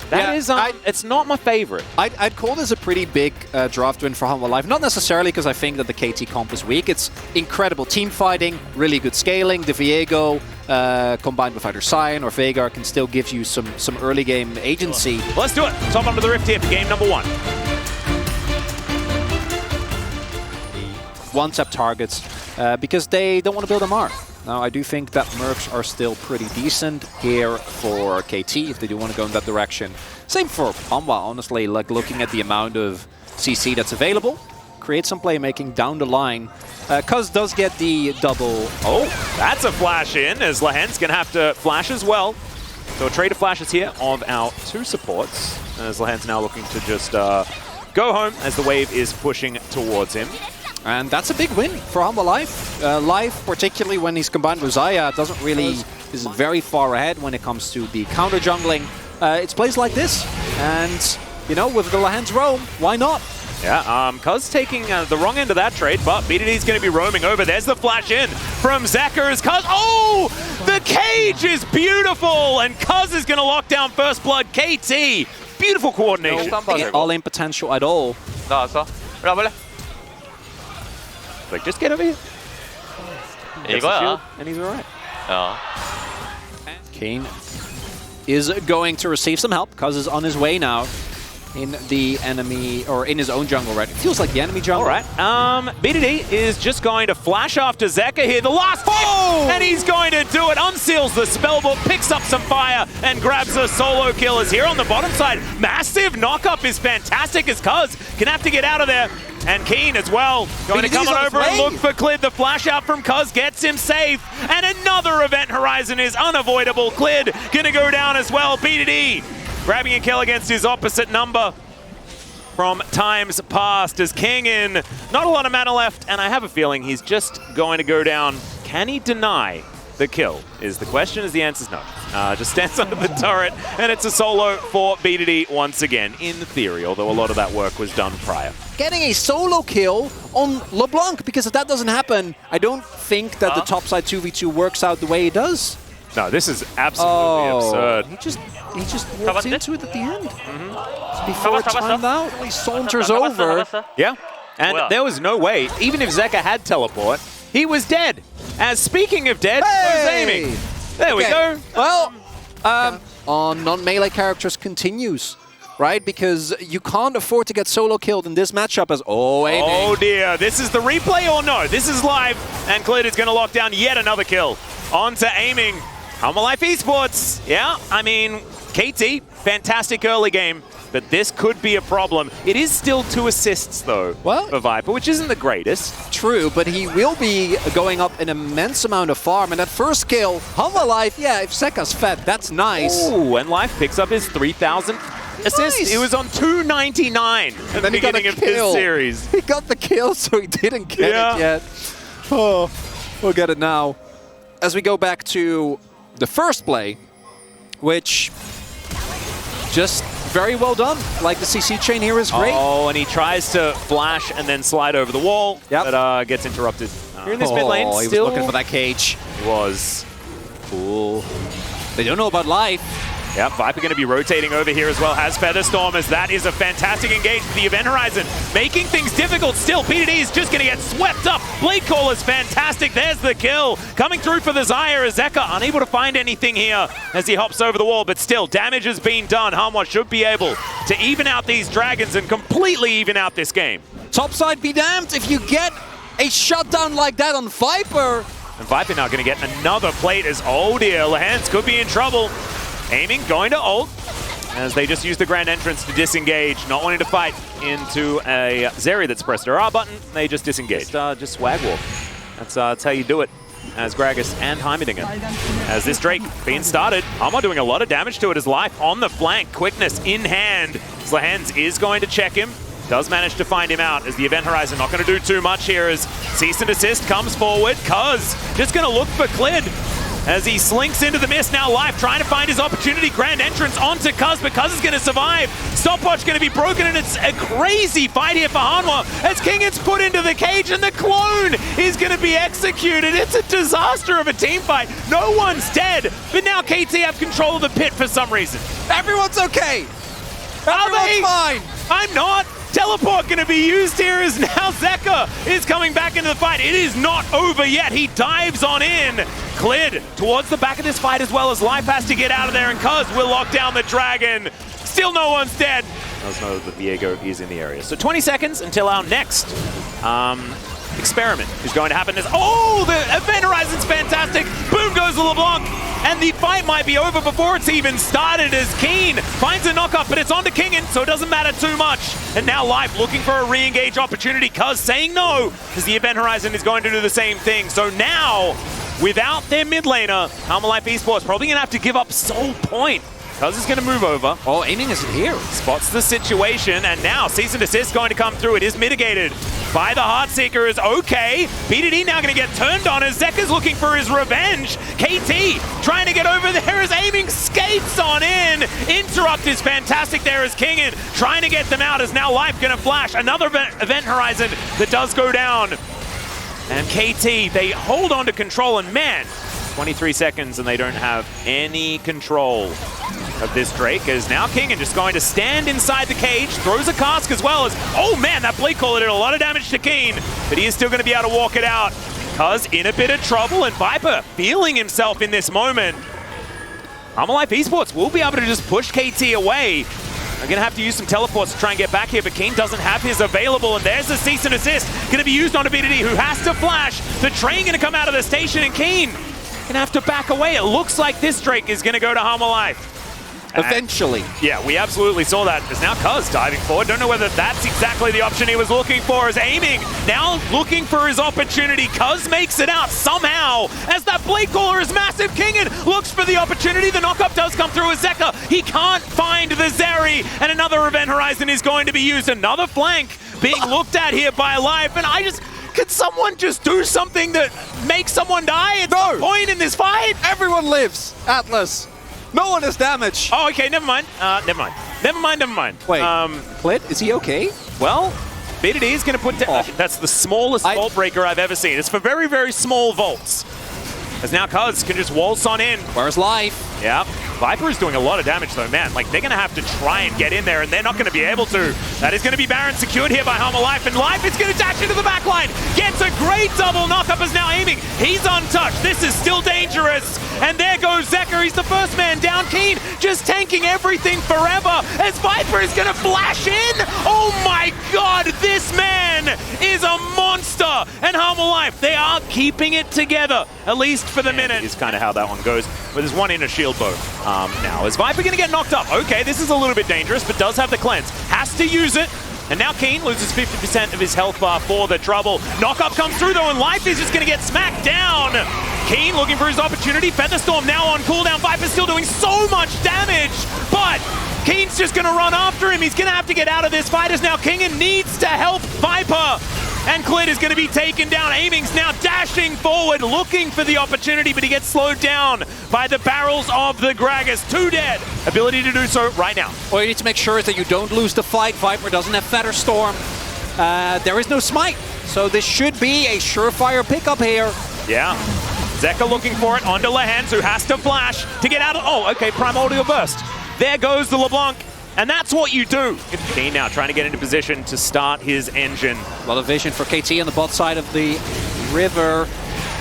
That is, it's not my favorite. I'd call this a pretty big draft win for Humble Life. Not necessarily because I think that the KT comp is weak. It's incredible team fighting, really good scaling. The Viego combined with either Sion or Veigar can still give you some early game agency. Let's do it. Top under the rift here for game number 1. One-tap targets because they don't want to build a Mark. Now, I do think that Mercs are still pretty decent here for KT if they do want to go in that direction. Same for Hanwha, honestly, like looking at the amount of CC that's available. Create some playmaking down the line. Cuz does get the double. Oh, that's a flash in, as Lahen's going to have to flash as well. So a trade of flashes here of our 2 supports, as Lahen's now looking to just go home as the wave is pushing towards him. And that's a big win for Humble Life. Life, particularly when he's combined with Xayah, doesn't really is very far ahead when it comes to the counter jungling. It's plays like this, and you know, with the Lahen's roam, why not? Yeah, Cuz taking the wrong end of that trade, but BDD's going to be roaming over. There's the flash in from Zeka as Cuz. Oh, the cage is beautiful, and Cuz is going to lock down first blood. KT, beautiful coordination. No all-in potential at all. Like, just get over here. 이거야. And he's alright. Kane is going to receive some help. Cuz is on his way now in the enemy, or in his own jungle, right? It feels like the enemy jungle. Alright, BDD is just going to flash after Zeka here. The last hit! And he's going to do it. Unseals the spellbook, picks up some fire, and grabs a solo kill. As here on the bottom side, massive knock-up is fantastic as Cuz can have to get out of there. And Keen as well, going to come on over and look for Clid. The flash out from Cuz gets him safe. And another Event Horizon is unavoidable. Clid gonna go down as well. BDD grabbing a kill against his opposite number from times past as King in. Not a lot of mana left, and I have a feeling he's just going to go down. Can he deny the kill is the question, as the answer's no. Just stands under the turret, and it's a solo for BDD once again, in theory, although a lot of that work was done prior. Getting a solo kill on LeBlanc, because if that doesn't happen, I don't think that the topside 2v2 works out the way it does. No, this is absolutely absurd. He just walked into it at the end. Before it timed out, he saunters over. Yeah, and there was no way, even if Zeka had teleport, he was dead. As speaking of dead, who's aiming? There we go. Well, on non-melee characters continues, right? Because you can't afford to get solo killed in this matchup as aiming. Oh dear, this is the replay or no? This is live, and Clid is going to lock down yet another kill. On to aiming. Humble Life Esports. Yeah, I mean, KT, fantastic early game, but this could be a problem. It is still 2 assists, though, for Viper, which isn't the greatest. True, but he will be going up an immense amount of farm, and that first kill, Humble Life, yeah, if Zeka's fed, that's nice. Ooh, and Life picks up his 3,000 assist. He was on 299 at the beginning of this series. He got the kill, so he didn't get it yet. Oh, we'll get it now. As we go back to the first play, which just very well done. Like, the CC chain here is great. Oh, and he tries to flash and then slide over the wall, but gets interrupted. Here in this mid lane, he was looking for that cage. He was. Cool. They don't know about Life. Yep, Viper going to be rotating over here as well as Featherstorm, as that is a fantastic engage for the Event Horizon. Making things difficult still. BDD is just going to get swept up. Blade Call is fantastic. There's the kill. Coming through for the Xayah as Zeka unable to find anything here as he hops over the wall, but still, damage has been done. Hanwha should be able to even out these dragons and completely even out this game. Topside be damned if you get a shutdown like that on Viper. And Viper now going to get another plate as, oh dear, Lahans could be in trouble. Aiming, going to ult, as they just use the grand entrance to disengage, not wanting to fight into a Zeri that's pressed her R button. They just disengage. Just swag walk. That's how you do it, as Gragas and Heimerdinger. As this Drake being started, Hanwha doing a lot of damage to it as Life on the flank, quickness in hand. Slahens is going to check him. Does manage to find him out as the Event Horizon not going to do too much here as Cease and Desist comes forward. Cuz just going to look for Clid as he slinks into the mist. Now Life trying to find his opportunity. Grand entrance onto Cuz, but Cuz is going to survive. Stopwatch going to be broken, and it's a crazy fight here for Hanwha as King gets put into the cage and the clone is going to be executed. It's a disaster of a team fight. No one's dead, but now KT have control of the pit for some reason. Everyone's okay. Are they? Fine. I'm not. Teleport going to be used here as now Zeka is coming back into the fight. It is not over yet. He dives on in. Cleared towards the back of this fight as well as Life has to get out of there, and Cuz will lock down the dragon. Still no one's dead. Does know that Viego is in the area. So 20 seconds until our next experiment is going to happen. Oh, the Event Horizon's fantastic. Boom goes the LeBlanc. And the fight might be over before it's even started as Keen finds a knock-up, but it's onto Kingen, so it doesn't matter too much. And now Life looking for a re-engage opportunity, Cuz saying no, because the Event Horizon is going to do the same thing. So now, without their mid laner, Halma Life Esports probably going to have to give up Soul Point. Cuz is going to move over. Oh, aiming isn't here. Spots the situation, and now Cease and Desist going to come through. It is mitigated by the Heartseekers. Okay, BDD now going to get turned on as Zeka's looking for his revenge. KT trying to get over there as aiming skates on in. Interrupt is fantastic there as Kingen trying to get them out as now Life going to flash. Another Event Horizon that does go down. And KT, they hold on to control, and man, 23 seconds and they don't have any control of this Drake, as now Kingen just going to stand inside the cage, throws a cask as well as, oh man, that Blade Caller did a lot of damage to Keen, but he is still going to be able to walk it out. Cuz in a bit of trouble, and Viper feeling himself in this moment. Halma Life Esports will be able to just push KT away. They're going to have to use some teleports to try and get back here, but Keen doesn't have his available, and there's the Cease and Desist going to be used on a BDD who has to flash. The train going to come out of the station, and Keen going to have to back away. It looks like this Drake is going to go to Halma Life. Eventually. Yeah, we absolutely saw that. There's now Cuz diving forward. Don't know whether that's exactly the option he was looking for, as aiming. Now looking for his opportunity. Cuz makes it out somehow as that Blade Caller is massive. Kingen looks for the opportunity. The knock-up does come through as Zeka. He can't find the Zeri, and another Event Horizon is going to be used. Another flank being looked at here by Life, and could someone just do something that makes someone die at some point in this fight? Everyone lives. Atlas. No one is damaged. Oh, okay, never mind. Never mind. Wait, Clit, is he okay? Well, BDD is going to put down... That's the smallest vault breaker I've ever seen. It's for very, very small vaults. As now Cuz can just waltz on in. Where's Life? Yeah. Viper is doing a lot of damage though, man. Like, they're going to have to try and get in there, and they're not going to be able to. That is going to be Baron secured here by Halma Life, and Life is going to dash into the back line. Gets a great double knock-up, is now aiming. He's untouched. This is still dangerous. And there goes Zeka. He's the first man down. Keen just tanking everything forever as Viper is going to flash in. Oh my god, this man is a monster. And Halma Life, they are keeping it together, at least for the minute. Is kind of how that one goes. But there's one inner shield bow. Now, is Viper going to get knocked up? Okay, this is a little bit dangerous, but does have the cleanse. Has to use it. And now Keen loses 50% of his health bar for the trouble. Knock-up comes through though, and Life is just going to get smacked down. Keen looking for his opportunity. Featherstorm now on cooldown. Viper's still doing so much damage, but Keen's just going to run after him. He's going to have to get out of this fight as now Kingen needs to help Viper. And Clit is going to be taken down. Aiming's now dashing forward, looking for the opportunity, but he gets slowed down by the barrels of the Gragas. 2 dead. Ability to do so right now. All you need to make sure is that you don't lose the fight. Viper doesn't have Featherstorm. There is no smite, so this should be a surefire pickup here. Yeah. Zeka looking for it onto Lehans, who has to flash to get out of... Oh, okay, Primordial Burst. There goes the LeBlanc. And that's what you do. Keen now trying to get into position to start his engine. A lot of vision for KT on the bot side of the river.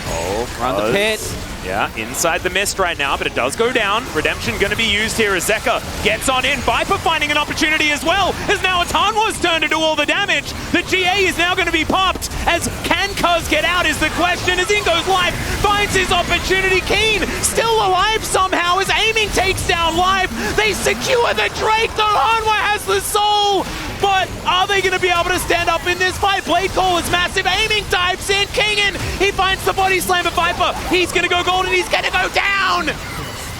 Oh, around the pit. Yeah, inside the mist right now, but it does go down. Redemption going to be used here as Zeka gets on in. Viper finding an opportunity as well, as now it's Hanwha's turn to do all the damage. The GA is now going to be popped, as can Cuz get out is the question, as in goes Life, finds his opportunity. Keen still alive somehow, as aiming takes down Life. They secure the Drake, though Hanwha has the soul. But are they going to be able to stand up in this fight? Blade Call is massive. Aiming dives in. Kingen, he finds the body slam of Viper. He's going to go golden. He's going to go down.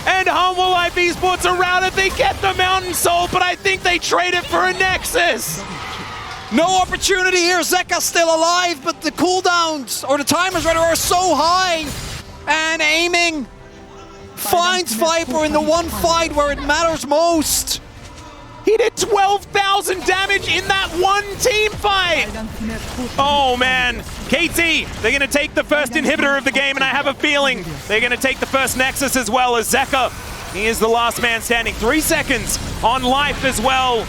And Halma Life Esports are routed. They get the Mountain Soul, but I think they trade it for a Nexus. No opportunity here. Zeka's still alive, but the cooldowns, or the timers rather, are so high. And aiming finds Viper in the one fight where it matters most. He did 12,000 damage in that one team fight! Oh man, KT, they're gonna take the first inhibitor of the game, and I have a feeling they're gonna take the first Nexus as well as Zeka. He is the last man standing. 3 seconds on life as well.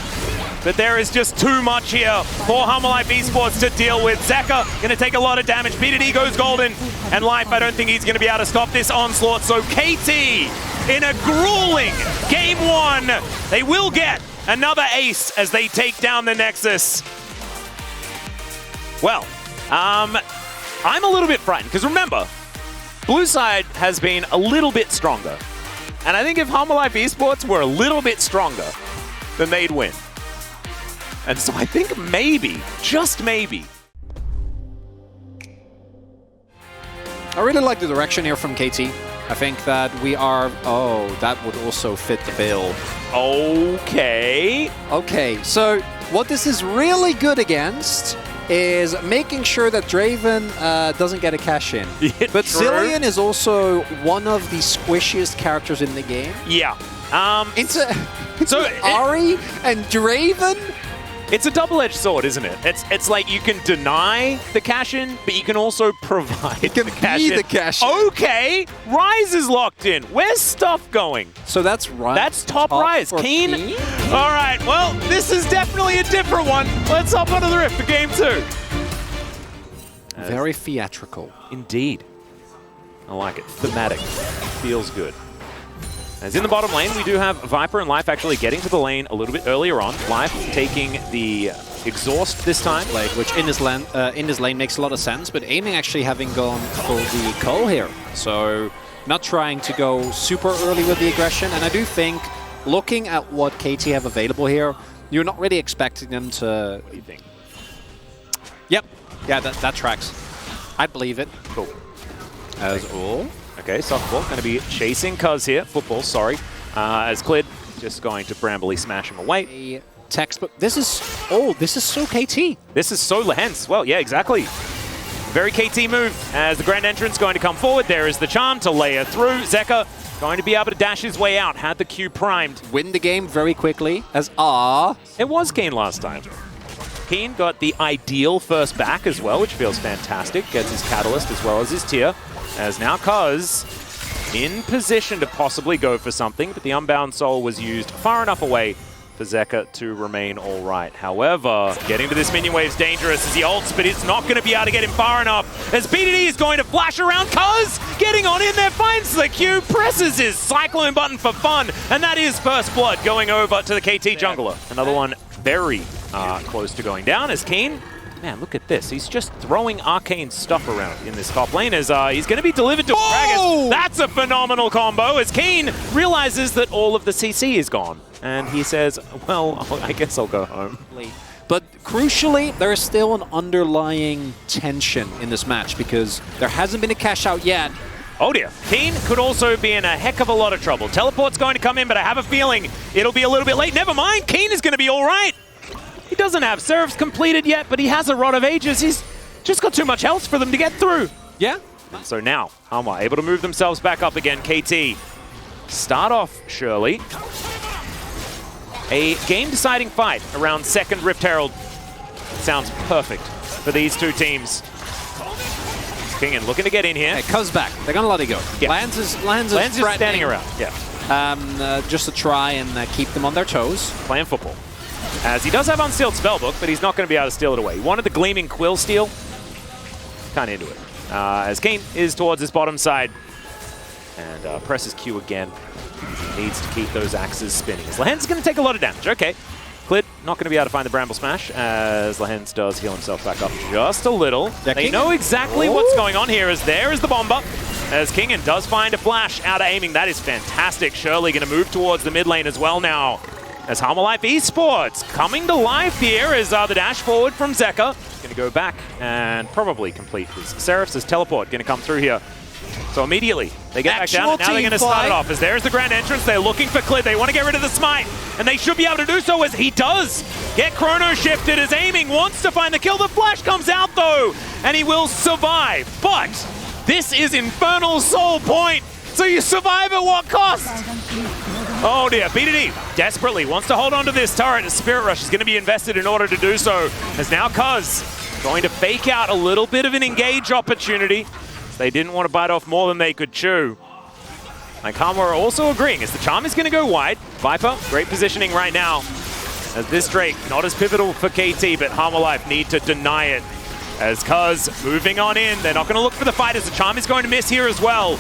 But there is just too much here for HLE Esports to deal with. Zeka going to take a lot of damage. BDD goes golden. And Life, I don't think he's going to be able to stop this onslaught. So KT, in a grueling game 1, they will get another ace as they take down the Nexus. Well, I'm a little bit frightened, because remember, Blue side has been a little bit stronger. And I think if HLE Esports were a little bit stronger, then they'd win. And so I think maybe, just maybe. I really like the direction here from KT. I think that we are... Oh, that would also fit the bill. Okay. Okay, so what this is really good against is making sure that Draven doesn't get a cash in. But True. Zilean is also one of the squishiest characters in the game. Yeah. So Ari and Draven? It's a double-edged sword, isn't it? It's like you can deny the cash-in, but you can also provide the cash-in. The cash-in. Okay, Rise is locked in. Where's stuff going? So that's right. That's top Rise. Keen? All right, well, this is definitely a different one. Let's hop onto the Rift for game 2. Very theatrical. Indeed. I like it. Thematic. Feels good. As in the bottom lane, we do have Viper and Life actually getting to the lane a little bit earlier on. Life taking the exhaust this time. Which in his lane makes a lot of sense, but aiming actually having gone for the Cole here. So not trying to go super early with the aggression. And I do think, looking at what KT have available here, you're not really expecting them to... What do you think? Yep. Yeah, that tracks. I'd believe it. Cool. As all. Okay, softball going to be chasing Cuz here. Football, sorry. As Clid just going to brambly smash him away. A textbook. This is so KT. This is so Lehens. Well, yeah, exactly. Very KT move as the grand entrance going to come forward. There is the charm to layer through. Zeka going to be able to dash his way out. Had the Q primed. Win the game very quickly as It was Keen last time. Keen got the ideal first back as well, which feels fantastic. Gets his Catalyst as well as his Tier. As now Cuz in position to possibly go for something, but the Unbound Soul was used far enough away for Zeka to remain all right. However, getting to this minion wave is dangerous as he ults, but it's not going to be able to get him far enough. As BDD is going to flash around, Cuz getting on in there, finds the Q, presses his Cyclone button for fun, and that is first blood going over to the KT jungler. Another one very close to going down as Keen. Man, look at this. He's just throwing arcane stuff around in this top lane as he's going to be delivered to Gragas. That's a phenomenal combo as Keen realizes that all of the CC is gone. And he says, well, I guess I'll go home. But crucially, there is still an underlying tension in this match because there hasn't been a cash out yet. Oh dear. Keen could also be in a heck of a lot of trouble. Teleport's going to come in, but I have a feeling it'll be a little bit late. Never mind. Keen is going to be all right. He doesn't have Seraphs completed yet, but he has a Rod of Ages. He's just got too much health for them to get through. Yeah. So now, HLE able to move themselves back up again. KT start off surely. A game-deciding fight around second Rift Herald. Sounds perfect for these two teams. Kingen looking to get in here. Hey, Cuz back. They're going to let it go. Yeah. Lance is standing around. Yeah. Just to try and keep them on their toes. Playing football. As he does have unsealed Spellbook, but he's not going to be able to steal it away. He wanted the Gleaming Quill steal. Kind of into it. As Kane is towards his bottom side. And presses Q again. He needs to keep those axes spinning. Lehens going to take a lot of damage. Okay. Clid not going to be able to find the Bramble Smash as Lehens does heal himself back up just a little. They know exactly what's going on here as there is the Bomber. As Kingen does find a flash out of aiming. That is fantastic. Shirley going to move towards the mid lane as well now. As HLE Esports coming to life here is the dash forward from Zeka. Going to go back and probably complete his Seraphs. As Teleport going to come through here. So immediately they get back down and now they're going to start it off as there's the grand entrance. They're looking for Clid. They want to get rid of the smite and they should be able to do so as he does get chrono shifted as aiming wants to find the kill. The flash comes out though and he will survive. But this is Infernal Soul Point. So you survive at what cost? Oh dear, BDD desperately wants to hold on to this turret. A Spirit Rush is going to be invested in order to do so. As now Cuz going to fake out a little bit of an engage opportunity. They didn't want to bite off more than they could chew. And Karma are also agreeing as the Charm is going to go wide. Viper, great positioning right now. As this Drake, not as pivotal for KT, but Harmalife need to deny it. As Cuz moving on in, they're not going to look for the fight as the Charm is going to miss here as well.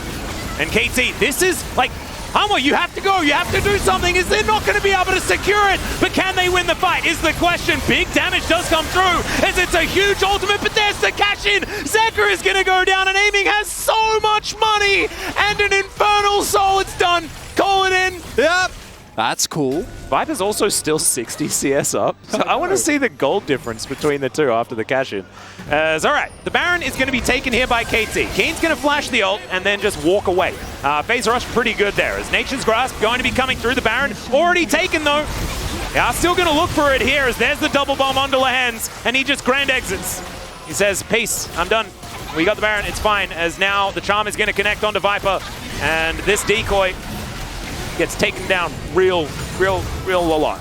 And KT, this is like, Hamo, you have to go, you have to do something. Is they're not going to be able to secure it, but can they win the fight is the question. Big damage does come through as it's a huge ultimate, but there's the cash in. Zeka is going to go down and Aiming has so much money and an Infernal Soul. It's done. Call it in. Yep. That's cool. Viper's also still 60 CS up, so I want to see the gold difference between the two after the cash-in. All right, the Baron is going to be taken here by KT. Keen's going to flash the ult and then just walk away. Phase Rush pretty good there, as Nature's Grasp going to be coming through the Baron. Already taken, though. Yeah, still going to look for it here, as there's the double bomb onto Lehens, and he just grand exits. He says, peace, I'm done. We got the Baron, it's fine, as now the Charm is going to connect onto Viper, and this decoy gets taken down real a lot.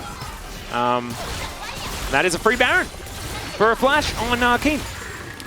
That is a free Baron for a flash on Keen.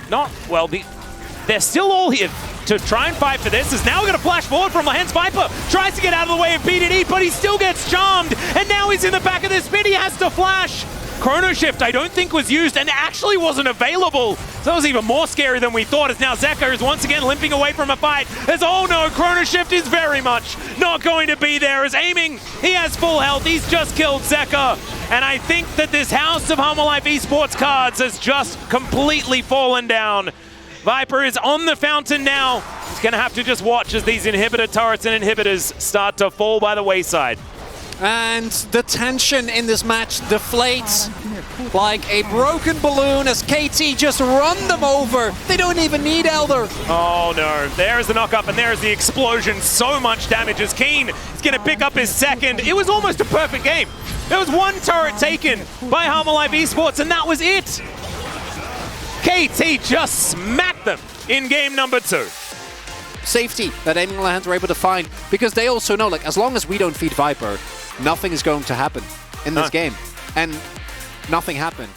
Not, well, they're still all here to try and fight for this. Is now going to flash forward from Lehens. Viper tries to get out of the way of BDD, but he still gets charmed, and now he's in the back of this pit. He has to flash. Chrono Shift, I don't think was used and actually wasn't available. So that was even more scary than we thought, as now Zeka is once again limping away from a fight. As, oh no, Chrono Shift is very much not going to be there. As Aiming, he has full health. He's just killed Zeka. And I think that this House of Harmalife Esports cards has just completely fallen down. Viper is on the fountain now. He's going to have to just watch as these inhibitor turrets and inhibitors start to fall by the wayside. And the tension in this match deflates like a broken balloon as KT just run them over. They don't even need Elder. Oh no, there's the knock-up and there's the explosion. So much damage as Keen is going to pick up his second. It was almost a perfect game. There was one turret taken by Harmalife Esports and that was it. KT just smacked them in game number 2. Safety that Aiming and Lehens were able to find, because they also know, like, as long as we don't feed Viper, nothing is going to happen in this game. And nothing happened.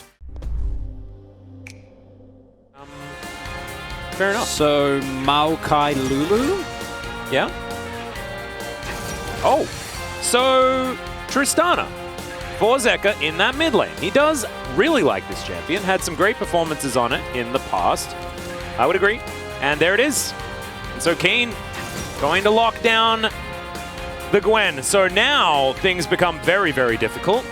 Fair enough. So, Maokai Lulu? Yeah. Oh, so Tristana for Zeka in that mid lane. He does really like this champion, had some great performances on it in the past. I would agree. And there it is. And so Keen going to lock down the Gwen. So now things become very, very difficult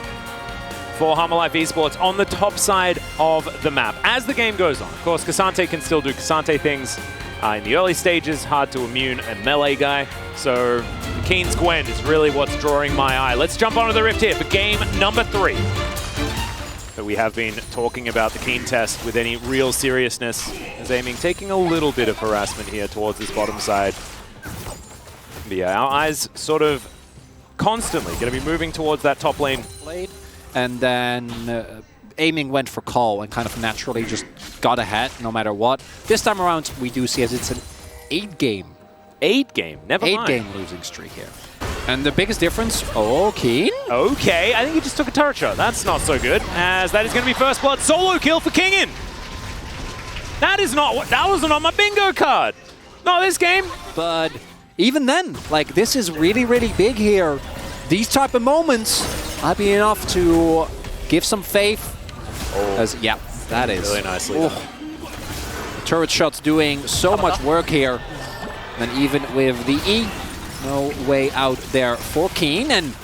for Harmalife Esports on the top side of the map. As the game goes on, of course, Cassante can still do Cassante things. In the early stages, hard to immune a melee guy. So Keen's Gwen is really what's drawing my eye. Let's jump onto the Rift here for game number 3. But we have been talking about the Keen test with any real seriousness, as Aiming taking a little bit of harassment here towards this bottom side. But yeah, our eyes sort of constantly going to be moving towards that top lane. And then Aiming went for call and kind of naturally just got ahead no matter what. This time around, we do see as it's an 8-game. 8-game, never mind. 8-game losing streak here. And the biggest difference, oh, Keen? Okay, I think he just took a turret shot. That's not so good, as that is going to be first blood solo kill for Kingin. That is not what, that wasn't on my bingo card. Not this game. But even then, like, this is really, really big here. These type of moments might be enough to give some faith. Oh, as, yeah, that is really nicely done. Turret shots doing so much work here. And even with the E, no way out there for Keen. And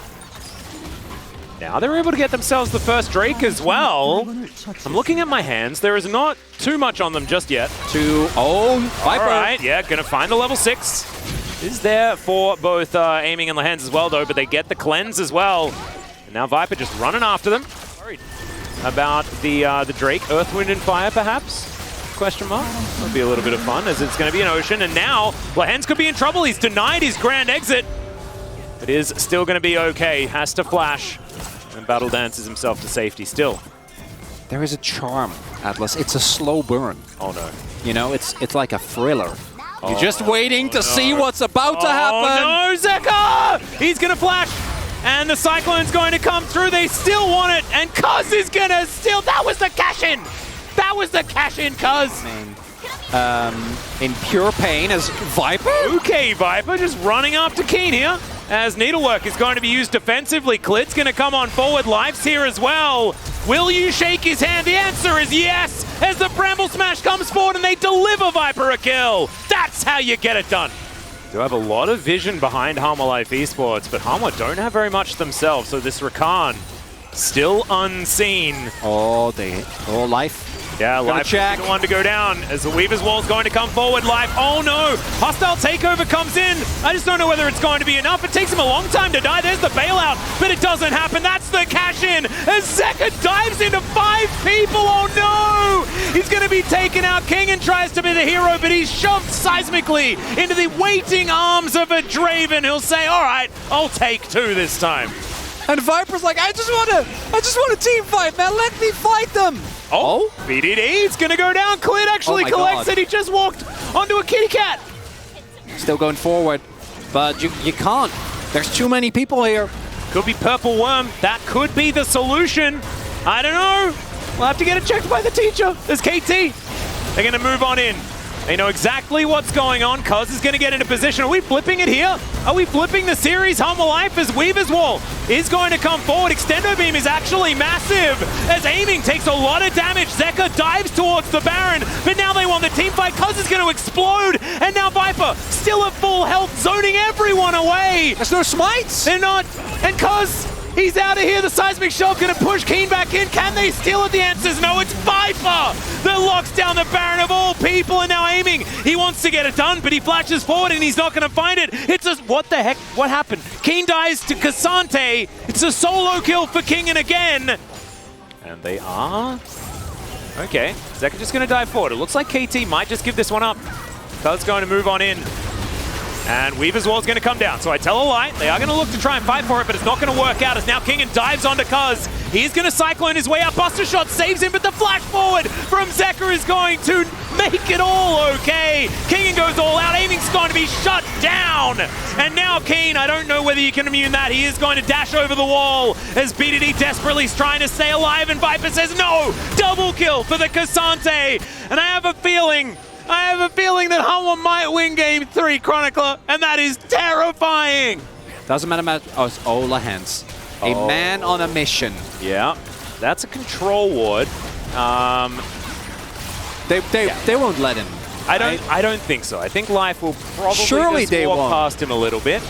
now they're able to get themselves the first Drake as well. I'm looking at my hands. There is not too much on them just yet. Viper. All right, yeah, going to find the level 6. Is there for both Aiming and Lehens as well, though, but they get the cleanse as well. And now Viper just running after them. Worried about the Drake. Earth, Wind, and Fire, perhaps? Question mark. That'll be a little bit of fun, as it's going to be an ocean. And now Lehens could be in trouble. He's denied his grand exit. It is still going to be okay. Has to flash. And battle dances himself to safety still. There is a charm, Atlas. It's a slow burn. Oh no. You know, it's like a thriller. You're just waiting to see what's about to happen. Oh no, Zeka! He's gonna flash, and the Cyclone's going to come through. They still want it, and Cuz is gonna steal. That was the cash-in! That was the cash-in, Cuz! In pure pain as Viper. Okay, Viper just running after Keen here. As Needlework is going to be used defensively. Klid's going to come on forward. Life's here as well. Will you shake his hand? The answer is yes, as the Bramble Smash comes forward and they deliver Viper a kill. That's how you get it done. Do have a lot of vision behind Hanwha Life Esports, but Hanwha don't have very much themselves, so this Rakan still unseen. Oh, Life. Yeah, Life is the one to go down as the Weaver's Wall is going to come forward. Life, oh no! Hostile takeover comes in. I just don't know whether it's going to be enough. It takes him a long time to die. There's the bailout, but it doesn't happen. That's the cash-in as Zeka dives into 5 people. Oh no! He's going to be taken out. King tries to be the hero, but he's shoved seismically into the waiting arms of a Draven. He'll say, all right, I'll take 2 this time. And Viper's like, I just want a team fight, man. Let me fight them. Oh, BDD is going to go down. Klid actually collects it. He just walked onto a kitty cat. Still going forward, but you can't. There's too many people here. Could be Purple Worm. That could be the solution. I don't know. We'll have to get it checked by the teacher. There's KT. They're going to move on in. They know exactly what's going on. Cuz is going to get into position. Are we flipping it here? Are we flipping the series? Hanwha Life as Weaver's Wall is going to come forward. Extendo Beam is actually massive as aiming takes a lot of damage. Zeka dives towards the Baron, but now they want the team fight. Cuz is going to explode, and now Viper still at full health, zoning everyone away. There's no smites. They're not, and Cuz, he's out of here. The seismic shell going to push Keen back in. Can they steal it? The answer is no. It's Viper that locks down the Baron of all people, and now aiming. He wants to get it done, but he flashes forward and he's not going to find it. It's just, what the heck? What happened? Keen dies to Cassante. It's a solo kill for King again. And they are... Okay, Zeka just going to dive forward. It looks like KT might just give this one up. Cuz going to move on in. And Weaver's Wall is going to come down. So I tell a lie. They are going to look to try and fight for it, but it's not going to work out as now King dives onto Cuz. He's going to Cyclone his way up. Buster Shot saves him, but the flash forward from Zeka is going to make it all okay. King goes all out. Aiming's going to be shut down. And now Keen, I don't know whether you can immune that. He is going to dash over the wall as BDD desperately is trying to stay alive, and Viper says no. Double kill for the Cassante. And I have a feeling that Hanwha might win Game 3, Chronicler, and that is terrifying. Doesn't matter us, Ola Hans. A man on a mission. Yeah, that's a control ward. They won't let him. I don't think so. I think Life will probably just walk past him a little bit.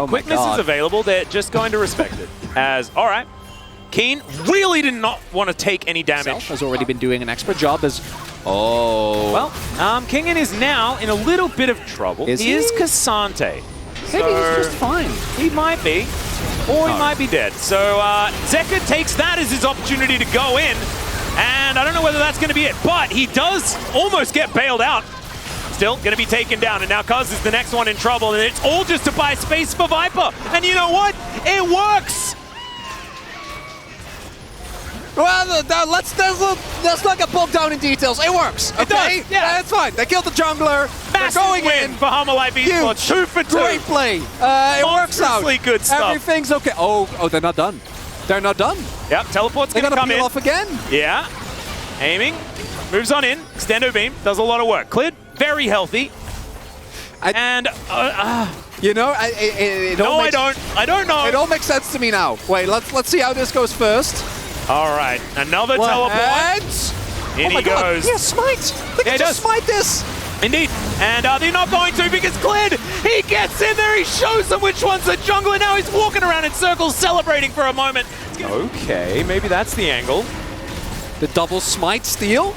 Quickness is available. They're just going to respect it. As, all right. Keen really did not want to take any damage. Self has already been doing an expert job as... Oh. Well, Kingen is now in a little bit of trouble. He is Cassante. Maybe he's just fine. He might be. Or he might be dead. So Zeka takes that as his opportunity to go in. And I don't know whether that's going to be it. But he does almost get bailed out. Still going to be taken down. And now Cuz is the next one in trouble. And it's all just to buy space for Viper. And you know what? It works. Well, let's not get bogged down in details. It works, okay? It does, yeah. It's fine. They killed the jungler. Massive They're going win in for Hanwha Life Esports. 2 for 2. Great play. It works out. Good stuff. Everything's okay. Oh, they're not done. They're not done. Yep, teleport's going to come in. They gotta peel off again. Yeah. Aiming. Moves on in. Extendo Beam. Does a lot of work. Klid, very healthy. You know, I don't know. It all makes sense to me now. Wait, let's see how this goes first. All right, another teleport. In he goes. Yeah, smite. They can just smite this. Indeed. And they're not going to because Klid, he gets in there. He shows them which one's the jungler. Now he's walking around in circles celebrating for a moment. Okay, maybe that's the angle. The double smite steal.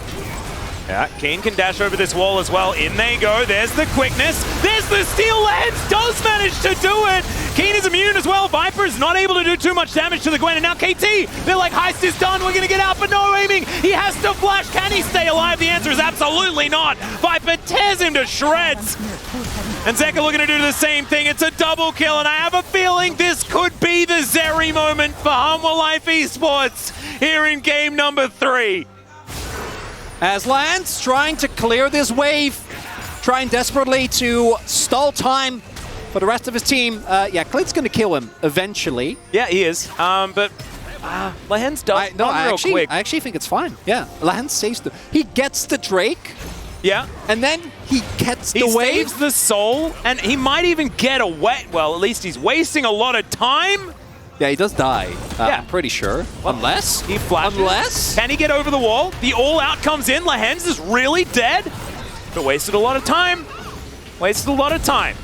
Yeah, Keen can dash over this wall as well. In they go. There's the quickness. There's the steal. Lance does manage to do it. Keen is immune as well. Viper's not able to do too much damage to the Gwen. And now KT, they're like, heist is done. We're going to get out, but no aiming. He has to flash. Can he stay alive? The answer is absolutely not. Viper tears him to shreds. And Zeka looking to do the same thing. It's a double kill, and I have a feeling this could be the Zeri moment for Hanwha Life Esports here in game number 3. As Lance trying to clear this wave, trying desperately to stall time for the rest of his team. Yeah, Klid's going to kill him eventually. Yeah, he is. But Lehens does real quick. I actually think it's fine. Yeah, Lehens saves the... He gets the Drake. Yeah. And then he gets the wave. He saves the soul, and he might even get away. Well, at least he's wasting a lot of time. Yeah, he does die. Yeah. I'm pretty sure. Unless? He flashes. Unless? Can he get over the wall? The all-out comes in. Lehens is really dead. But wasted a lot of time. Wasted a lot of time.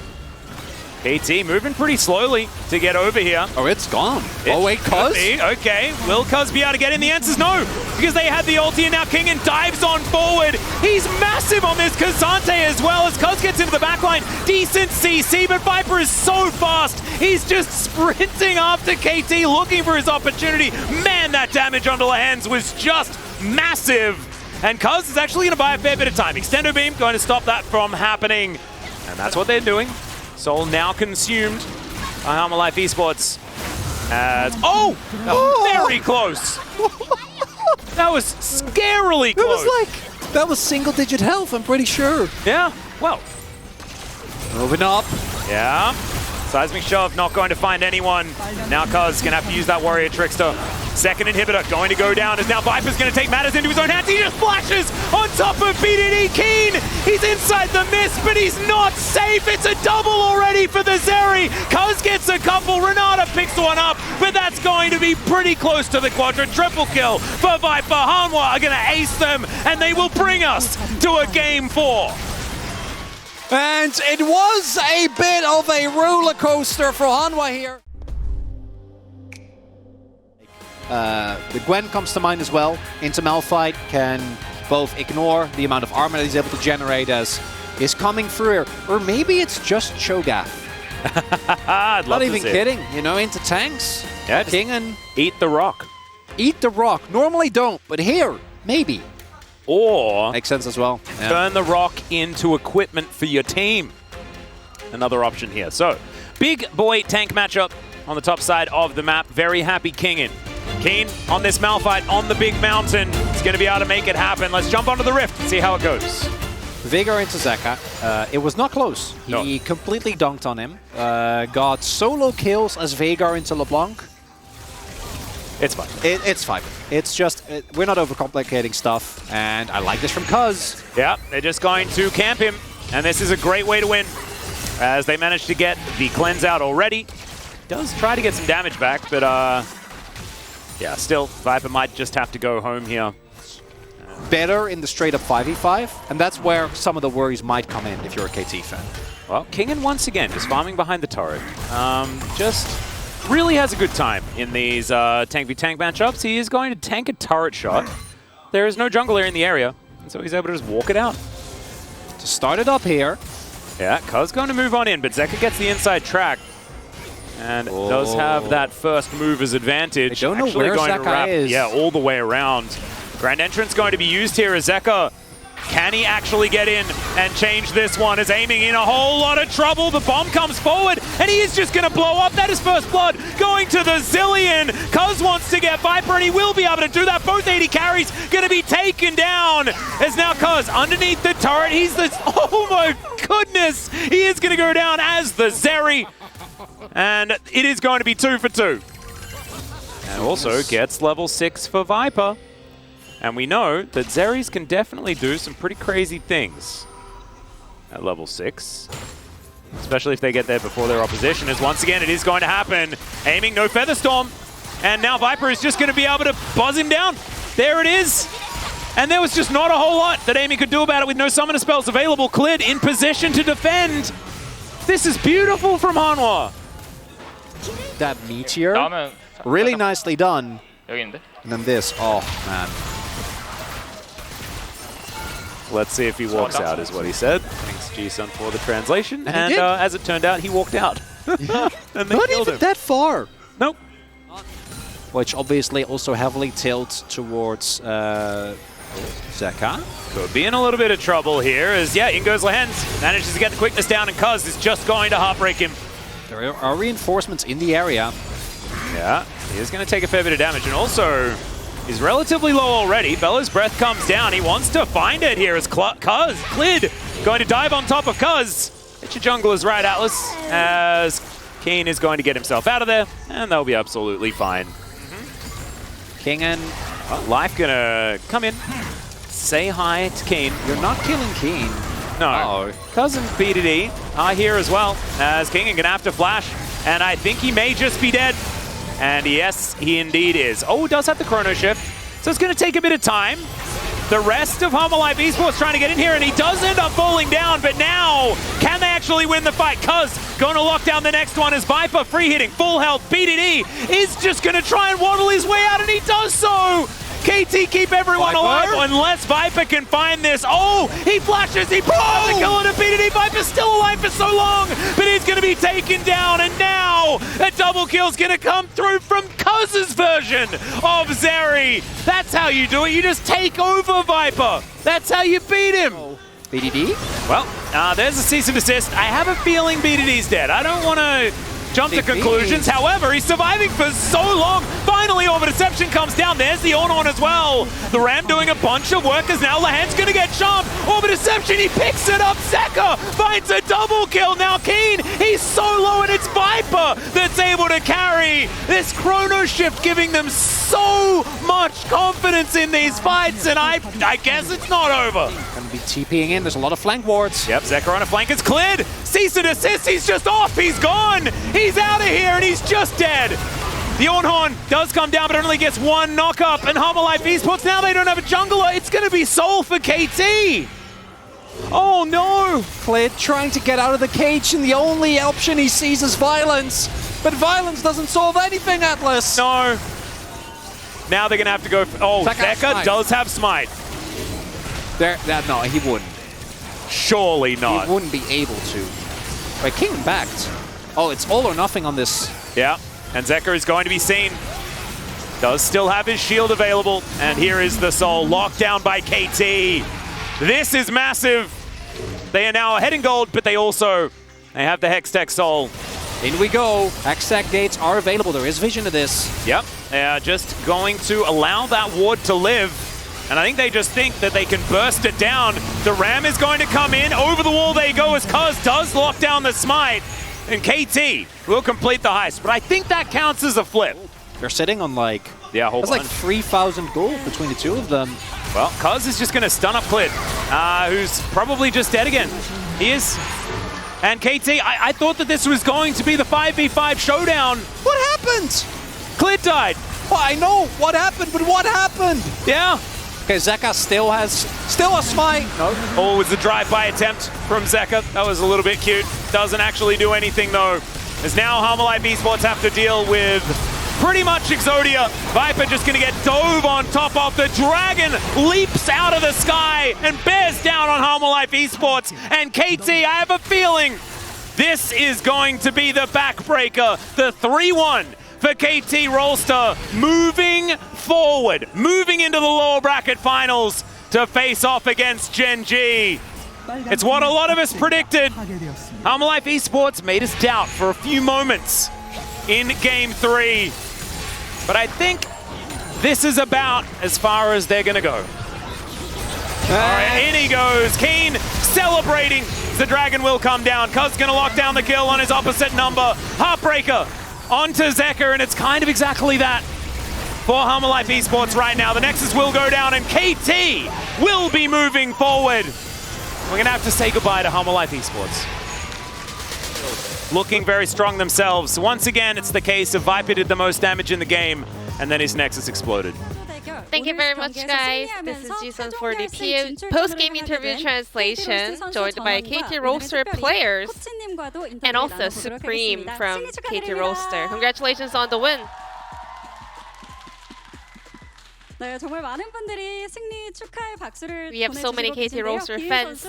KT moving pretty slowly to get over here. Oh, it's gone. Oh, wait, Cuz? Okay, will Cuz be able to get in? The answer's no, because they had the ulti and now Kingen dives on forward. He's massive on this Kazante as well as Cuz gets into the backline. Decent CC, but Viper is so fast. He's just sprinting after KT looking for his opportunity. Man, that damage onto Lehens was just massive. And Cuz is actually going to buy a fair bit of time. Extendo Beam going to stop that from happening. And that's what they're doing. Soul now consumed by Hanwha Life Esports. As very close. That was scarily close. That was single-digit health, I'm pretty sure. Yeah, well. Moving up. Yeah. Seismic Shove not going to find anyone. Now Cuz gonna have to use that Warrior Trickster. Second inhibitor going to go down as now Viper's going to take matters into his own hands. He just flashes on top of BDD Keen. He's inside the mist, but he's not safe. It's a double already for the Zeri. Cuz gets a couple. Renata picks one up, but that's going to be pretty close to the quadrant. Triple kill for Viper. Hanwha are going to ace them, and they will bring us to a Game 4. And it was a bit of a roller coaster for Hanwha here. The Gwen comes to mind as well. Into Malphite can both ignore the amount of armor that he's able to generate as is coming through. Or maybe it's just Cho'Gath. Not even kidding. You know, into tanks. Yeah, King and eat the rock. Eat the rock. Normally don't, but here, maybe. Or makes sense as well. Yeah. Turn the rock into equipment for your team. Another option here. So, big boy tank matchup on the top side of the map. Very happy Kingen. Keen on this Malphite on the big mountain. He's going to be able to make it happen. Let's jump onto the rift and see how it goes. Veigar into Zeka. It was not close. He completely dunked on him. Got solo kills as Veigar into LeBlanc. It's fine. It's fine. It's just, we're not overcomplicating stuff. And I like this from Cuz. Yeah, they're just going to camp him. And this is a great way to win, as they managed to get the cleanse out already. Does try to get some damage back, but yeah, still, Viper might just have to go home here. Better in the straight-up 5v5, and that's where some of the worries might come in if you're a KT fan. Well, Kingen once again just farming behind the turret. Just really has a good time in these tank v tank matchups. He is going to tank a turret shot. There is no jungler in the area, and so he's able to just walk it out. To start it up here. Yeah, Cuz going to move on in, but Zeka gets the inside track. And does have that first mover's advantage. I don't know where Zeka is. Yeah, all the way around. Grand entrance going to be used here as Zeka. Can he actually get in and change this one? Is aiming in a whole lot of trouble. The bomb comes forward, and he is just going to blow up. That is first blood going to the Zillion. Cuz wants to get Viper, and he will be able to do that. Both 80 carries going to be taken down. As now Cuz underneath the turret. He's the... Oh my goodness! He is going to go down as the Zeri. And it is going to be 2 for 2. And also gets level 6 for Viper. And we know that Zeris can definitely do some pretty crazy things at level 6. Especially if they get there before their opposition, as once again it is going to happen. Aiming, no Featherstorm. And now Viper is just going to be able to buzz him down. There it is. And there was just not a whole lot that Amy could do about it with no summoner spells available. Klid in position to defend. This is beautiful from Hanwha. That meteor, really nicely done. And then this, oh man. Let's see if he walks out, is what he said. Thanks, G-Sun, for the translation. And as it turned out, he walked out. And they not killed even him. that far. Nope. Which obviously also heavily tilts towards Zeka. Could be in a little bit of trouble here, as in goes Lehens. Manages to get the quickness down, and Cuz is just going to heartbreak him. There are reinforcements in the area. Yeah, he is going to take a fair bit of damage, and also he's relatively low already. Bella's breath comes down. He wants to find it here as Klid going to dive on top of Cuz. Get your junglers right, Atlas, as Keen is going to get himself out of there, and they'll be absolutely fine. King and Life gonna come in, say hi to Keen. you're not killing Keen. No, Cuz and BDD are here as well, as King is gonna have to flash, and I think he may just be dead. And yes, he indeed is. Oh, does have the chrono shift, so it's gonna take a bit of time. The rest of Life Esports trying to get in here, and he does end up falling down, but now, can they actually win the fight? Cuz going to lock down the next one as Viper free hitting, full health. BDD is just going to try and waddle his way out, and he does so! KT keep everyone alive unless Viper can find this. Oh, he flashes, he pulls the kill on a BDD. Viper's still alive for so long, but he's going to be taken down, and now a double kill's going to come through from Cuz's version of Zeri. That's how you do it. You just take over Viper. That's how you beat him. BDD? Well, there's a cease and desist. I have a feeling BDD's dead. I don't want to jump to conclusions. However, he's surviving for so long. Finally, Orb of Deception comes down. There's the on as well. The Ram doing a bunch of work as now Lahan's going to get chomped. Orb of Deception, he picks it up. Zeka finds a double kill. Now Keen, he's so low, and it's Viper that's able to carry this chrono shift, giving them so much confidence in these fights, and I guess it's not over. Gonna be TPing in. There's a lot of flank wards. Yep, Zeka on a flank. It's cleared. Cease and desist. He's just off. He's gone. He's out of here, and he's just dead. The Ornhorn does come down, but only gets one knock up. And Life Esports, now they don't have a jungler. It's going to be Soul for KT. Oh, no. Clid trying to get out of the cage, and the only option he sees is violence. But violence doesn't solve anything, Atlas. No. Now they're going to have to go... Oh, Zeka does have Smite. No, he wouldn't. Surely not. He wouldn't be able to. Wait, King backed. Oh, it's all or nothing on this. Yeah, and Zeka is going to be seen. Does still have his shield available, and here is the Soul locked down by KT. This is massive. They are now ahead in gold, but they have the Hextech Soul. In we go. Hextech gates are available. There is vision of this. Yep, they are just going to allow that ward to live. And I think they just think that they can burst it down. The Ram is going to come in. Over the wall they go as Cuz does lock down the Smite. And KT will complete the heist. But I think that counts as a flip. They're sitting on like... Yeah, hold on. That's like 3,000 gold between the two of them. Well, Cuz is just going to stun up Clid, who's probably just dead again. He is. And KT, I thought that this was going to be the 5v5 showdown. What happened? Clid died. Well, I know what happened, but what happened? Yeah. Okay, Zeka still has Smite. No. Oh, it was the drive-by attempt from Zeka. That was a little bit cute. Doesn't actually do anything, though. As now Life Esports have to deal with pretty much Exodia. Viper just going to get dove on top of. The Dragon leaps out of the sky and bears down on Life Esports. And KT, I have a feeling this is going to be the backbreaker. The 3-1 for KT Rolster, moving forward, moving into the lower bracket finals to face off against Gen G. It's what a lot of us predicted. Life Esports made us doubt for a few moments in Game 3. But I think this is about as far as they're going to go. All right, in he goes. Keen celebrating. The Dragon will come down. Cuz going to lock down the kill on his opposite number. Heartbreaker onto Zeka, and it's kind of exactly that for Life Esports right now. The Nexus will go down, and KT will be moving forward. We're going to have to say goodbye to Life Esports. Looking very strong themselves. Once again, it's the case of Viper did the most damage in the game, and then his Nexus exploded. Thank you very much, guys. This is Jisun for the post-game interview translation, joined by KT Roaster players and also Supreme from KT Roaster. Congratulations on the win. We have so many KT Roaster fans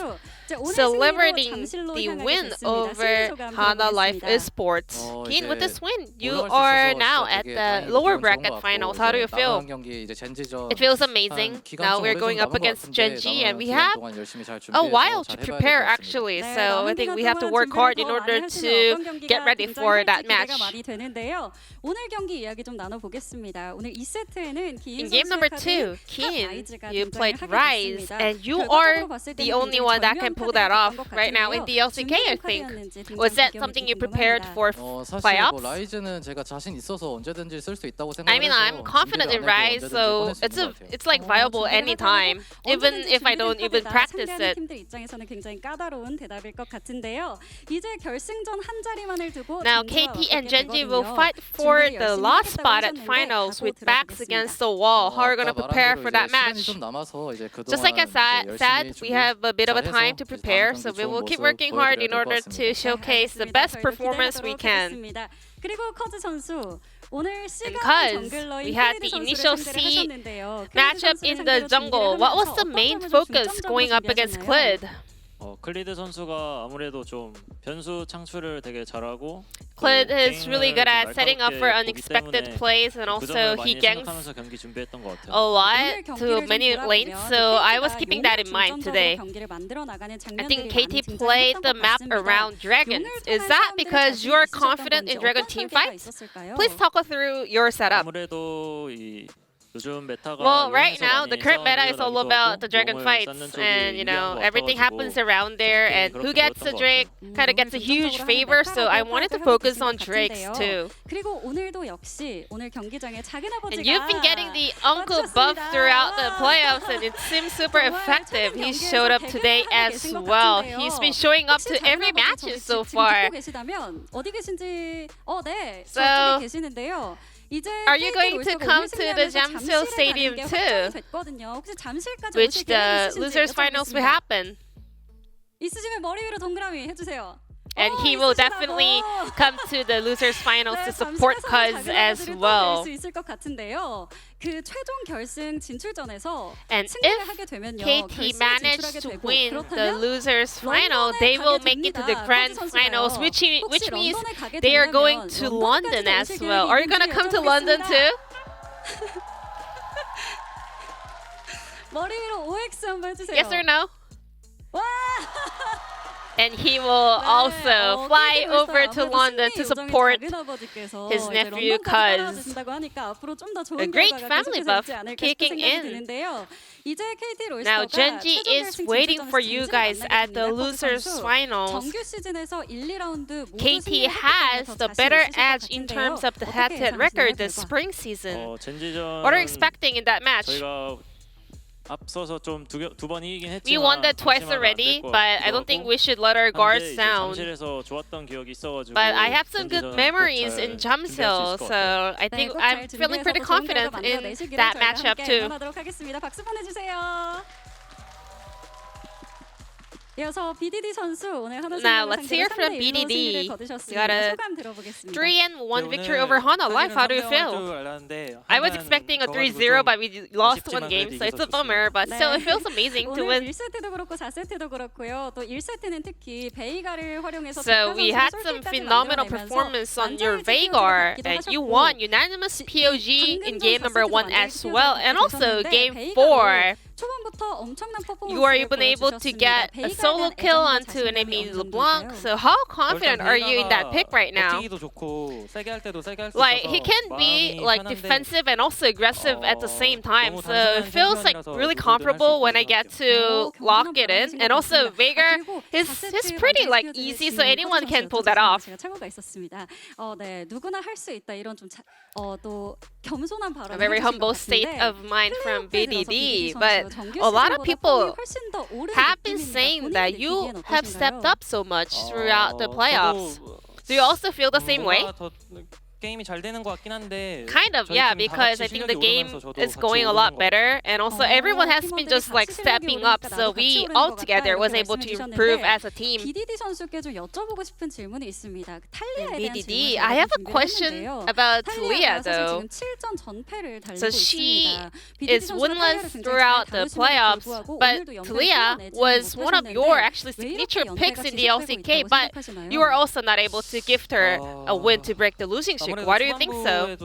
celebrating the win over Life Esports. Keen, with this win, you are now at the lower bracket finals. How do you feel? It feels amazing. Now we're going up against Gen G, and we have a while to prepare, actually. So I think we have to work hard in order to get ready for that match. In game number number 2, Keen, you played Rise, and you are the only one that can pull that off right now in the LCK, I think. Was that something you prepared for playoffs? 라이즈는 제가 자신 있어서 언제든지 쓸 수 있다고 I mean, I'm confident in Rise, so it's like viable anytime, even if I don't even practice it. Now, KT and Genji will fight for the last spot at finals with backs against the wall. How are we going to prepare for that match? Just like I said, we have a bit of a time to prepare, so we will keep working hard in order to showcase the best performance we can. Because we had the initial seed matchup in the jungle, what was the main focus going up against Clid? 클리드 선수가 아무래도 좀 변수 창출을 되게 잘하고 Clid is really good at setting up for unexpected plays, and also he ganks 경기 준비했던 것 같아요. a lot to many lanes, so I was keeping that in mind today. I think KT played the map around dragons. Is that because you're confident in dragon teamfights? Please talk us through your setup. 아무래도 이 Well, right now, the current meta is all about the dragon fights, and you know, everything happens around there, and who gets the Drake kind of gets a huge favor, so I wanted to focus on Drakes too. And you've been getting the uncle buff throughout the playoffs, and it seems super effective. He showed up today as well. He's been showing up to every match so far. So, are you going to come to the Jamsil Stadium too? Which the losers finals will happen. And he will definitely come to the losers finals to support Cuz as well. And if KT manage to win the losers final, they will make it to the grand finals, which means they are going to London as well. Are you gonna come to London too? Yes or no? And he will also fly over to London to support his nephew Cuz. A great family buff kicking in. Now Genji is waiting for you guys at the losers finals. KT has the better edge in terms of the head-to-head record this spring season. What are you expecting in that match? We won that twice already, but I don't think we should let our guards down. But I have some good memories in Jamsil, so I think I'm feeling pretty confident in that matchup too. Now let's hear from BDD. You got a 3-1 victory over Hana Life. How do you feel? I was expecting a 3-0, but we lost one game, so it's a bummer. But still, it feels amazing to win. So we had some phenomenal performance on your Veigar, and you won unanimous POG in game number 1 as well, and also game 4. You are even able to get a solo kill onto enemy LeBlanc. So how confident are you in that pick right now? Like, he can be like defensive and also aggressive at the same time. So it feels like really comparable when I get to lock it in. And also Veigar, he's pretty like easy, so anyone can pull that off. A very humble state of mind from BDD, but a lot of people have been saying that you have stepped up so much throughout the playoffs. Do you also feel the same way? Kind of, yeah, because I think the game is going a lot better, and also everyone has been just like stepping up, so we all together was able to improve as a team. BDD, I have a question about Talia though. So she is winless throughout the playoffs, but Talia was one of your actually signature picks in the LCK, but you were also not able to gift her a win to break the losing streak. Why do you think so?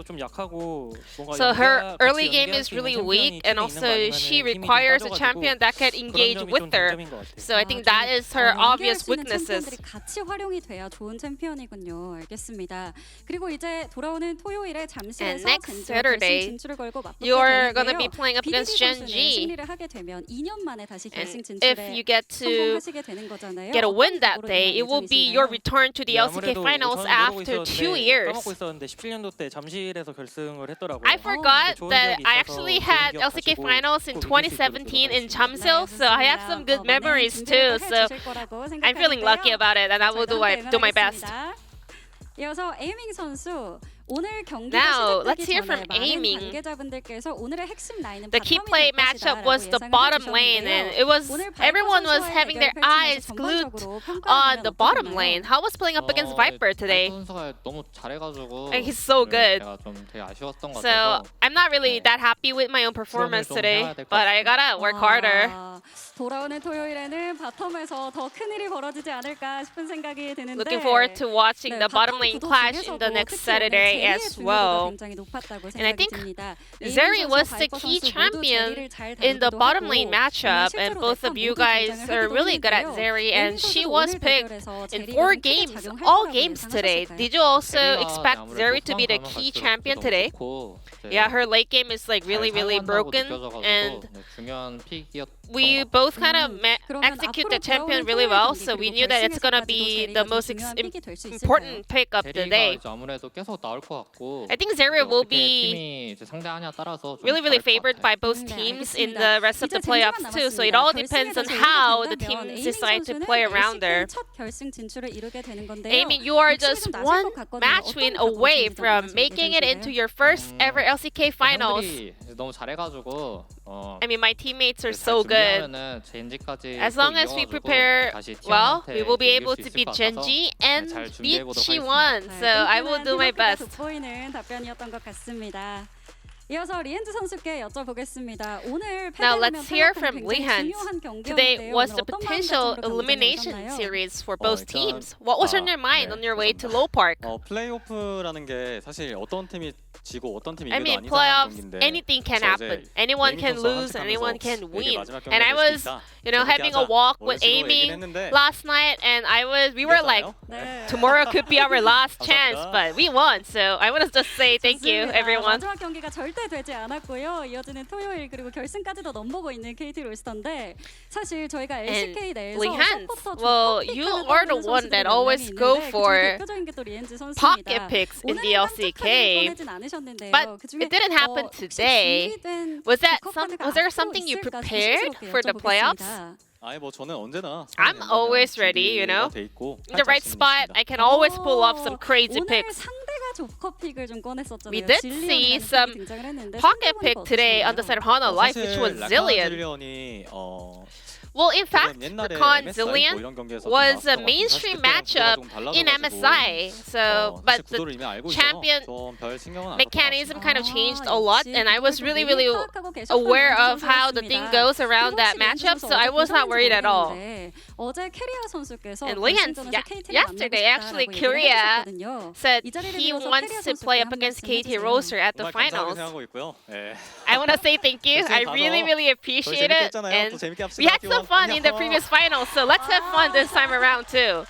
So her early game is really weak, and also she requires a champion that can engage with her. So I think that is her obvious weaknesses. 챔피언들이 같이 활용이 돼야 좋은 챔피언이군요. 알겠습니다. 그리고 이제 돌아오는 토요일에 잠실에서 next 젠지와 Saturday, 결승 진출을 걸고 맞붙게 You are gonna 되는데요. be playing up against BDD 선수는 Gen.G. 승리를 하게 되면 2년 만에 다시 결승 And if 진출에 you get to 성공하시게 되는 거잖아요. get a win that 어떤 day, it will be your 예정이신가요? return to the LCK finals after 2 years. 까먹고 있었는데 17년도 때 잠실에서 결승을 했더라고요. I forgot 좋은 that 기억이 I 있어서 actually 좋은 had 기억 LCK 가지고 finals in 꼭 이길 수 있도록 2017 in 노력하겠습니다. Chamsil, so I have some good memories too. So I'm feeling lucky about it, and I will do my best. 이어서 에이밍 선수 오늘 경기가 Now, 시작되기 let's hear 전에 from 많은 Aiming. 관계자분들께서 오늘의 핵심 라인은 The key 바텀이 play 될 matchup 것이다라고 was the 예상을 bottom lane, 해주셨는데요. and it was 오늘 바이퍼 everyone was 선수와의 having their 대결 eyes 펼치면서 glued 전반적으로 평가를 on 하면 the bottom 어떠셨나요? lane. How was playing up against Viper today? 선수가 너무 잘해가지고 Like, he's so good. 제가 좀 되게 아쉬웠던 것 So 같아서 I'm not really that happy with my own performance 좀 today, 해야 될것 but I gotta work harder. 돌아오는 토요일에는 바텀에서 더 큰일이 벌어지지 않을까 싶은 생각이 드는데 Looking forward to watching 네, the bottom 바텀 lane 구도 clash in the 중에서도 next 특히 Saturday 오늘 as 제리의 well. 중요도가 굉장히 높았다고 And I 생각이 think 듭니다. Zeri 에이밍 was 선수, the 바이퍼 key 선수 모두 champion 제리를 잘 in the 다루기도 bottom 하고, lane 오늘 matchup, and 실제로 both 넥슨 of you 모두 guys 등장을 are 하기도 really good at 했는데요. Zeri, 에이밍 and she 선수도 was 오늘 picked 대결에서 in 제리가 4 좀 크게 games, 작용할 all 거라고 games today. 예상하실까요? Did you also expect Zeri to be the key champion today? Yeah, her late game is like really broken, and 중요한 픽이었. we both kind of 그러면 execute 앞으로 the champion 돌아오는 really 토요일 well, 경기 so we 그리고 knew that it's gonna 결승에서까지도 be 제리가 the 좀 most 중요한 픽이 될수 있을까요? important pick of the 제리가 day. 이제 아무래도 계속 나올 것 같고. I think Zeri will 어떻게 be 팀이 이제 상대하냐 따라서 좀 really 다를 것 favored 같아요. by both 네, teams 알겠습니다. in the rest of the 이제 playoffs 젠지만 too, so it 남았습니다. all depends on 결승에서 how 제리가 the 된다면 teams 에이밍 decide to 선수는 play around LCK her. 첫 결승 진출을 이루게 되는 건데요. Amy, you are 욕심이 just 좀 나실 one 것 같거든요. match 어떤 win 각오 away 준비를 from 하실 making it into 예정이신가요? your first ever LCK finals. 형들이 너무 잘해가지고. I mean, my teammates are so good. 준비하면은 젠지까지 As long as we prepare well, we will be able to beat Gen.G and beat G1. So I will do my best. 돋보이는 답변이었던 것 같습니다. 이어서 리엔즈 선수께 여쭤보겠습니다. 오늘 Now 패배하면 let's hear 탈락은 from 굉장히 Lihan. 중요한 Today 경기였는데요. was 오늘 the 어떤 potential 마음가짐으로 elimination 경기를 series for both 일단, teams. What was on your mind 네, on your way to Low Park? 플레이오프라는 게 사실 어떤 팀이 지고 어떤 팀이 I 이겨도 mean, 아니잖아요 playoffs, 경기인데 anything can 그래서 happen. 어제 Anyone 에이밍 can 선수와 lose, 함께하면서 anyone can 이게 win. 마지막 And I 경기가 될 was, 수도 있다. you know, 재밌게 having a 하자. walk 이런 with 식으로 얘기를 Amy 했는데 last night, and we were like, 이겼잖아요. tomorrow could be our last chance, 감사합니다. but we won. So I want to just say thank you, 좋습니다. everyone. 마지막 경기가 절대 되지 않았고요. 이어지는 토요일 그리고 결승까지도 넘보고 있는 KT 롤스터인데 사실 저희가 LCK 내에서 Lihan, 서포터 well, 조커 you 픽하는 are the 떠오르는 one that 선수들이 always 몇 명이 go 있는데 for 그중에 대표적인 게 또 리엔즈 선수입니다. pocket picks in the 오늘은 LCK. 깜짝하게 꺼내진 않으셨는데요. But 그중에 it didn't happen 혹시 today. 준비된 Was that 조커 some? 카드가 Was there 앞으로 something you 있을까 prepared 조심스럽게 for the playoffs? 여쭤보겠습니다. 아니 뭐 저는 언제나 I'm always ready, you know. 돼 있고 In the right spot, I can always pull off some crazy 오늘 picks. 상대가 조커 픽을 좀 꺼냈었잖아요. We did 질리언이라는 see 픽이 some 등장을 했는데 pocket 상대분이 pick today on the side of Hana Life, which was Zillion. 질리언이 Well, in fact, 옛날에 Recon MSI Zillion 뭐 이런 경기에서 was a 좀 나왔던 것 mainstream 같은데 matchup 사실 그때랑 in 구도가 좀 MSI. So, 달라져가지고 but 사실 구도를 the 이미 알고 champion 있어서 좀별 신경은 안 mechanism kind of changed a 아, lot, 역시 and I was 그걸 또 really, 미리 really 파악하고 계셨던 aware 렌즈 of how the thing 선수였습니다. goes around 그리고 that 혹시 렌즈 matchup, 선수 so I was 어제 not worried at all. 모르겠는데 어제 캐리어 선수께서 And Lihan, 결승전에서 KT를 yesterday, actually, Korea said he wants to play up against KT Roaster at the 정말 감사하게 finals. 생각하고 있고요. 예. I want to say thank you. I 가서 really, really appreciate it. 재밌게 했잖아요. 또 And 재밌게 합시다. we had some fun in the previous finals, so let's have fun this time around too.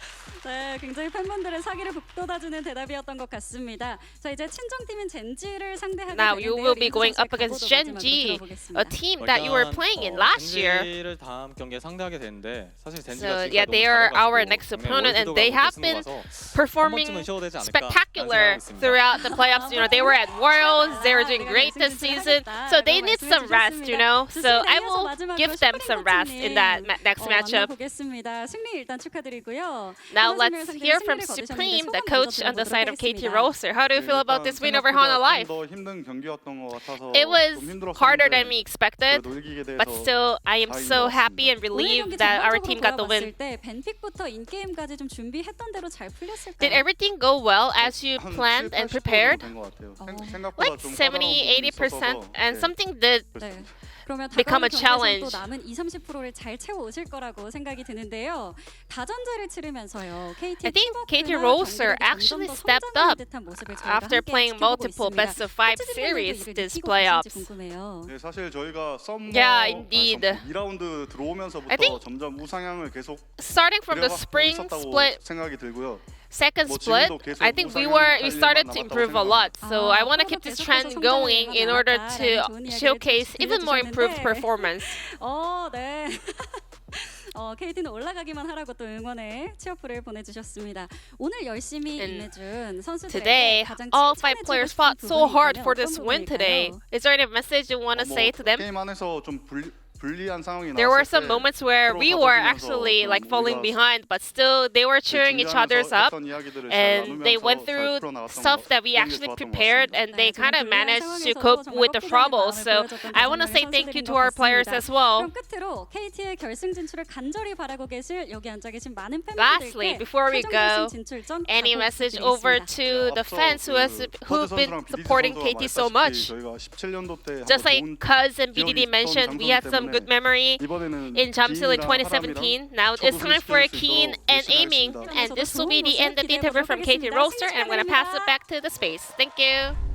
네, 굉장히 팬분들의 사기를 북돋아주는 대답이었던 것 같습니다. 자, 이제 친정팀인 젠지를 상대하게 Now you 되는데요. will be 리엔즈 going 선수의 up against 각오도 Gen.G, 마지막으로 a 들어보겠습니다. team that you were playing in last year. 젠지를 다음 경기에 상대하게 되는데 사실 젠지가 So 지금까지 yeah, 너무 they are our 잘해가지고 next 작년에 opponent, and 월드도 they 가고 have 결승도 been 가서 performing 한 번쯤은 쉬어도 되지 않을까 spectacular 라는 생각이 있습니다. throughout the playoffs. You know, they were at Worlds, they were doing great this season, so they need some rest, you know. So I will give them some rest in that next matchup. 만나보겠습니다. 승리 일단 축하드리고요. Now 하나 let's 선수를 hear 승리를 from 거두셨는데 Supreme, the 소감 coach 먼저 on the side of 들어보도록 KT 하겠습니다. Roaster. How do you feel about this win over Hana Life? 더 힘든 경기였던 것 같아서 It was 좀 힘들었었는데 harder than we expected, 그래도 이기게 돼서 but still I am so happy and 오늘 경기 relieved that our team got the 전반적으로 win. 돌아봤을 때 벤픽부터 인게임까지 좀 준비했던 대로 잘 풀렸을까요? Did everything go well as you 한 planned 7, and 80% prepared? 된것 같아요. 생각보다 Like 좀 70, 까다로운 부분이 80%, 있어서, and 네, something did 네. 그러면 become a 다가오는 경기에서 challenge. 또 남은 20-30%를 잘 채워 오실 거라고 생각이 드는데요. 다전제를 치르면서요. I think KT Roaster actually stepped up after playing multiple best of 5 series this playoffs. 네, 사실 저희가 썸머 Yeah, indeed. 2라운드 들어오면서부터 I think 점점 우상향을 계속 Starting from the spring 있었다고 split, 생각이 들고요. second 뭐 split, 지금도 계속 I think we 우상향 started 달릴 to 만한 improve a 남았다고 lot. So I want to 앞으로도 keep this 계속해서 trend 성장할 going in order 만하다라는 to 좋은 이야기를 showcase even more improved 들려주셨는데 performance. 네. KT는 올라가기만 하라고 또 응원의 치어프를 보내주셨습니다. 오늘 열심히 임해준 선수들에게 Today, 가장 all 5 칭찬해주고 players 싶은 fought so 부분이 hard 있다면 for 어떤 this win today. 부분일까요? Is there any message you want to say to them? 게임 안에서 좀 불리한 상황이 There were 나왔을 some 때 moments where 서로 we were 다독이면서 actually 좀 like falling 우리가 behind, but still they were cheering each others up. 했던 이야기들을 잘 And they 나누면서 went 잘 through 풀어나갔던 stuff 거, that we 그런 게 actually 좋았던 것 prepared, 같습니다. and they 네, kind of 정말 불리한 managed to 상황에서도 cope 정말 with the 꺾이지 않는 trouble. 마음을 So 보여줬던 I want to say 선수들인 thank you 것 to our players 같습니다. as well. 그럼 끝으로 KT의 결승 진출을 간절히 바라고 계실 여기 앉아 계신 많은 Lastly, 팬분들께 before we go, 최종 결승 진출전 any 각오 message over 부탁드리겠습니다. to the fans who've been supporting KT so much? 저희가 17년도 때 Just like 좋은 Cuz and BDD 기억이 있던 mentioned, we had some good memory 이번에는 in Jamsil in 기인이랑 2017. Now 저도 it's time for a 수 있도록 keen and 열심히 aiming, 하겠습니다. and this will be the end of the interview from KT Roaster, and I'm going to pass it back to the space. Thank you.